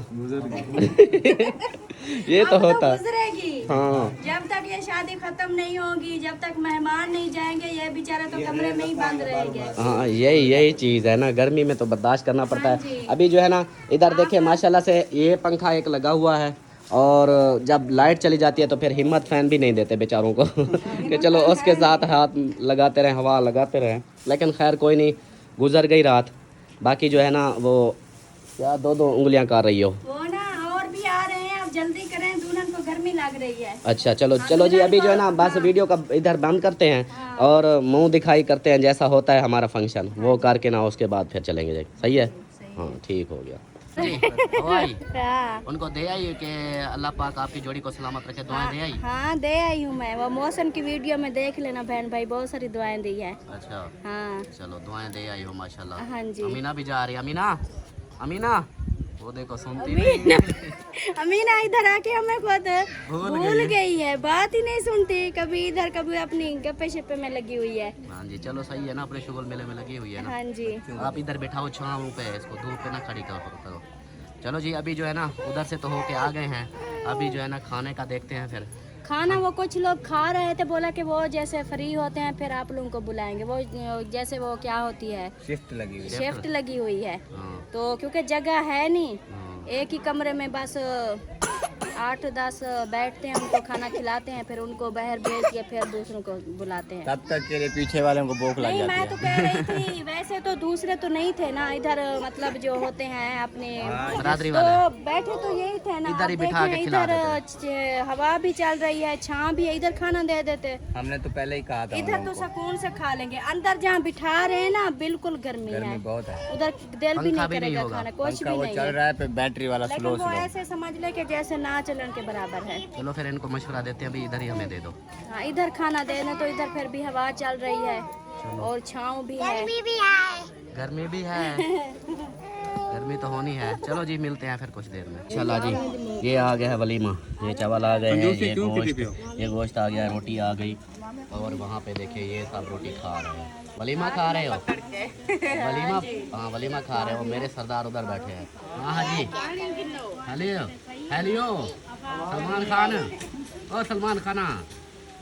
Speaker 1: ये तो
Speaker 2: अब
Speaker 1: होता है।
Speaker 2: गुजरेगी।
Speaker 1: हाँ
Speaker 2: जब तक ये शादी खत्म नहीं होगी, जब तक मेहमान नहीं जाएंगे, ये बेचारे तो कमरे में ही बंद रहेंगे।
Speaker 1: हाँ यही चीज़ है ना, गर्मी में तो बर्दाश्त करना पड़ता है। अभी जो है ना इधर देखिए माशाल्लाह से ये पंखा एक लगा हुआ है, और जब लाइट चली जाती है तो फिर हिम्मत फैन भी नहीं देते बेचारों को कि चलो उसके साथ हाथ लगाते रहें, हवा लगाते रहें। लेकिन खैर कोई नहीं, गुजर गई रात। बाकी जो है ना वो क्या दो उंगलियां कर रही हो
Speaker 2: वो ना और भी आ रहे हैं, अब जल्दी करें, दुल्हन को गर्मी लग रही है।
Speaker 1: अच्छा चलो जी, अभी जो है ना बस वीडियो का इधर बंद करते हैं और मुंह दिखाई करते हैं, जैसा होता है हमारा फंक्शन वो करके ना उसके बाद फिर चलेंगे। सही है? हाँ ठीक हो गया जी। उनको दे आई कि अल्लाह पाक आपकी जोड़ी को सलामत रखे, दुआएं दे आई?
Speaker 2: हाँ दे आई हूँ मैं, वो मौसम की वीडियो में देख लेना बहन भाई, बहुत सारी दुआएं दी है।
Speaker 1: अच्छा
Speaker 2: हाँ
Speaker 1: चलो दुआएं दे आई हो माशाल्लाह।
Speaker 2: हाँ जी।
Speaker 1: अमीना भी जा रही है, अमीना वो देखो सुनती नहीं।
Speaker 2: अमीना इधर आके हमें खुद भूल गई है, बात ही नहीं सुनती, कभी इधर कभी अपनी गप्पे शप्पे में लगी हुई है।
Speaker 1: हाँ जी चलो सही है ना, अपने शुगल मेले में लगी हुई है ना।
Speaker 2: हाँ जी।
Speaker 1: आप इधर बैठाओ छाँव पे, इसको धूप पे ना खड़ी करो। चलो जी अभी जो है ना उधर से तो होके आ गए हैं, अभी जो है ना खाने का देखते हैं। फिर
Speaker 2: खाना वो कुछ लोग खा रहे थे, बोला कि वो जैसे फ्री होते हैं फिर आप लोगों को बुलाएंगे। वो जैसे वो क्या होती है, शिफ्ट लगी हुई है। तो क्योंकि जगह है नहीं, एक ही कमरे में बस 8-10 बैठते हैं, उनको खाना खिलाते हैं, फिर उनको बाहर भेज के फिर दूसरों को बुलाते हैं।
Speaker 7: तब तक के लिए पीछे वालों को भूख लग
Speaker 2: नहीं,
Speaker 7: जाती
Speaker 2: मैं
Speaker 7: है।
Speaker 2: तो कह रही थी वैसे तो दूसरे तो नहीं थे ना इधर, मतलब जो होते हैं अपने
Speaker 1: बरादरी
Speaker 2: तो
Speaker 1: वाले
Speaker 2: बैठे तो यही थे ना।
Speaker 1: इधर ही
Speaker 2: अब
Speaker 1: बिठा
Speaker 2: देखें,
Speaker 1: के खिला
Speaker 2: इधर हवा भी चल रही है, छाँ भी है, इधर खाना दे देते।
Speaker 7: हमने तो पहले ही कहा था
Speaker 2: इधर तो सुकून से खा लेंगे, अंदर जहाँ बिठा रहे हैं ना बिल्कुल गर्मी है,
Speaker 7: बहुत है।
Speaker 2: उधर दिल भी नहीं करेगा खाना, कुछ भी नहीं
Speaker 7: चल
Speaker 2: है।
Speaker 7: रहा है पे बैटरी वाला
Speaker 2: लेकिन वो ऐसे समझ ले कि जैसे ना चलन के बराबर है।
Speaker 1: चलो फिर इनको मशवरा देते हैं, अभी इधर ही हमें दे दो।
Speaker 2: हाँ इधर खाना देना, तो इधर फिर भी हवा चल रही है और छाँव भी है।
Speaker 1: गर्मी भी है, गर्मी तो होनी है। चलो जी मिलते हैं फिर कुछ देर में। चला जी, ये आ गया है वलीमा, ये चावल आ गए हैं, ये गोश्त आ गया, रोटी आ गई, और वहाँ पे देखिए ये सब रोटी खा रहे हैं। वलीमा खा रहे हो? वलीमा, हाँ वलीमा खा रहे हो। मेरे सरदार उधर बैठे हैं। हाँ जी, हेलो सलमान खान, ओ सलमान खाना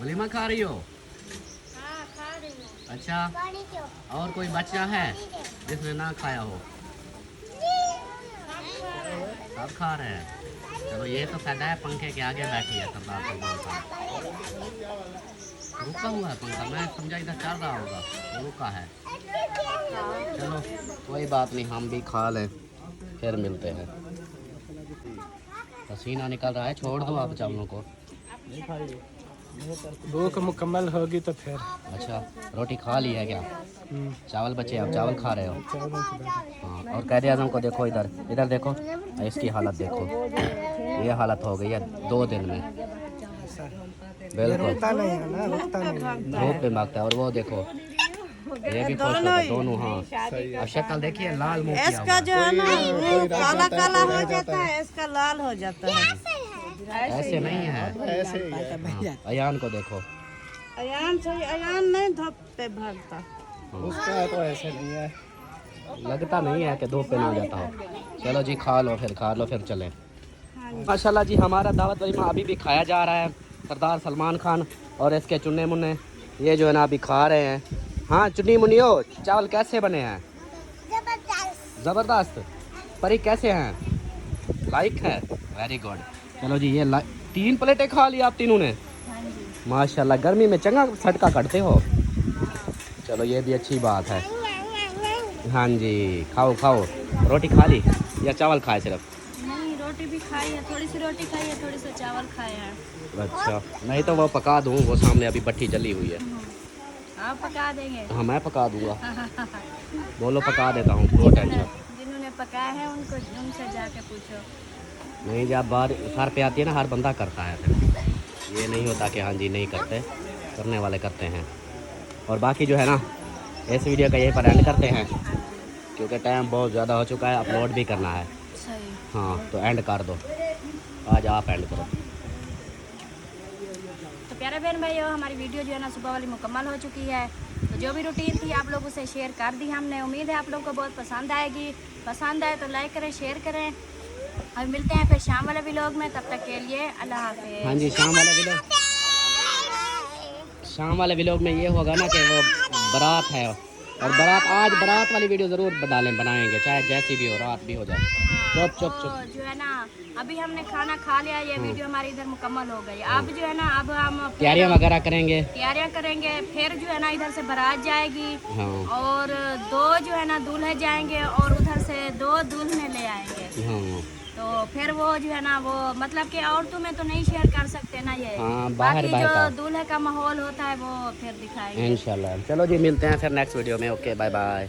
Speaker 1: वलीमा खा रही हो? अच्छा, और कोई बच्चा है जिसने ना खाया हो? सब खा रहे हैं। चलो ये तो फायदा है, पंखे के आगे बैठी है सरदार सलमान खान। रुका हुआ है पंखा, मैं समझा इधर चल रहा होगा, रुका है। चलो कोई बात नहीं, हम भी खा लें फिर मिलते हैं। पसीना निकल रहा है, छोड़ दो आप चावलों को।
Speaker 6: भूख मुकम्मल होगी तो फिर।
Speaker 1: अच्छा रोटी खा ली है क्या? चावल बचे, आप चावल खा रहे हो? हाँ, और कैद आज़म को देखो, इधर देखो, इसकी हालत देखो, ये हालत हो गई है 2 दिन में। बिल्कुल धूप पे मांगता है, और वो देखो ये भी खुश होता है, दोनों। हाँ और शक्ल देखिए, लाल मुंह किया
Speaker 3: इसका जो है ना वो काला काला हो जाता है, इसका लाल हो जाता है।
Speaker 1: ऐसे नहीं है।
Speaker 6: ऐसे ही है।
Speaker 1: हाँ, अयान को देखो।
Speaker 3: अयान सही, अयान नहीं धूप पे भागता।
Speaker 6: उसका तो ऐसे नहीं है।
Speaker 1: लगता नहीं है कि धूप पे ना जाता हो। चलो जी खा लो फिर चलें। माशाल्लाह जी हमारा दावत वलीमा अभी भी खाया जा रहा है। सरदार सलमान खान और इसके चुन्ने मुन्ने ये जो है ना अभी खा रहे हैं। हाँ चुन्नी मुन्नियो, चावल कैसे बने हैं? ज़बरदस्त। परी कैसे हैं? लाइक है? Very good. चलो जी ये 3 प्लेटें खा ली आप तीनों ने? माशाल्लाह गर्मी में चंगा सटका कटते हो। चलो ये भी अच्छी बात है। हाँ जी खाओ खाओ। रोटी खा ली या चावल खाए सिर्फ?
Speaker 2: नहीं, रोटी भी खाई है, थोड़ी सी रोटी खाई है, थोड़ी सी चावल खाए हैं।
Speaker 1: अच्छा नहीं तो वो पका दूँ, वो सामने अभी भट्टी जली हुई है।
Speaker 2: आप पका देंगे?
Speaker 1: हाँ मैं पका दूँगा। बोलो पका देता हूँ, नो टेंशन।
Speaker 2: जिन्होंने पकाया है उनसे जाके पूछो।
Speaker 1: नहीं जब बात सर पे आती है ना हर बंदा करता है, फिर ये नहीं होता कि हाँ जी नहीं करते, करने वाले करते हैं। और बाकी जो है ना इस वीडियो का यहीं पर एंड करते हैं क्योंकि टाइम बहुत ज़्यादा हो चुका है, अपलोड भी करना है।
Speaker 2: सही।
Speaker 1: हाँ तो एंड कर दो, आज आप एंड करो।
Speaker 2: तो प्यारे बहन भाइयों हमारी वीडियो जो है ना सुबह वाली मुकम्मल हो चुकी है। तो जो भी रूटीन थी आप लोगों से शेयर कर दी हमने। उम्मीद है आप लोगों को बहुत पसंद आएगी। पसंद आए तो लाइक करें, शेयर करें। अब मिलते हैं फिर शाम वाले व्लॉग में, तब तक के लिए अल्लाह हाफिज़।
Speaker 1: हाँ जी शाम वाले व्लॉग में ये होगा ना कि वो बारात है और बारात वाली वीडियो ज़रूर बनाएंगे, चाहे जैसी भी हो, रात भी हो जाए। चुप चुप
Speaker 2: तो
Speaker 1: चुप।
Speaker 2: जो है ना अभी हमने खाना खा लिया, ये वीडियो हमारी इधर मुकम्मल हो गई। अब जो है ना अब हम
Speaker 1: तैयारियाँ वगैरह करेंगे।
Speaker 2: फिर जो है ना इधर से बारात जाएगी।
Speaker 1: हाँ
Speaker 2: और 2 जो है ना दूल्हे जाएंगे और उधर से 2 दूल्हे ले आएंगे।
Speaker 1: हाँ
Speaker 2: तो फिर वो जो है ना वो मतलब कि औरतों में तो नहीं शेयर कर सकते ना ये।
Speaker 1: हाँ, बाहर
Speaker 2: बाकी
Speaker 1: का।
Speaker 2: जो दूल्हे का माहौल होता है वो फिर दिखाएंगे
Speaker 1: इंशाल्लाह। चलो जी मिलते हैं फिर नेक्स्ट वीडियो में। Okay bye bye.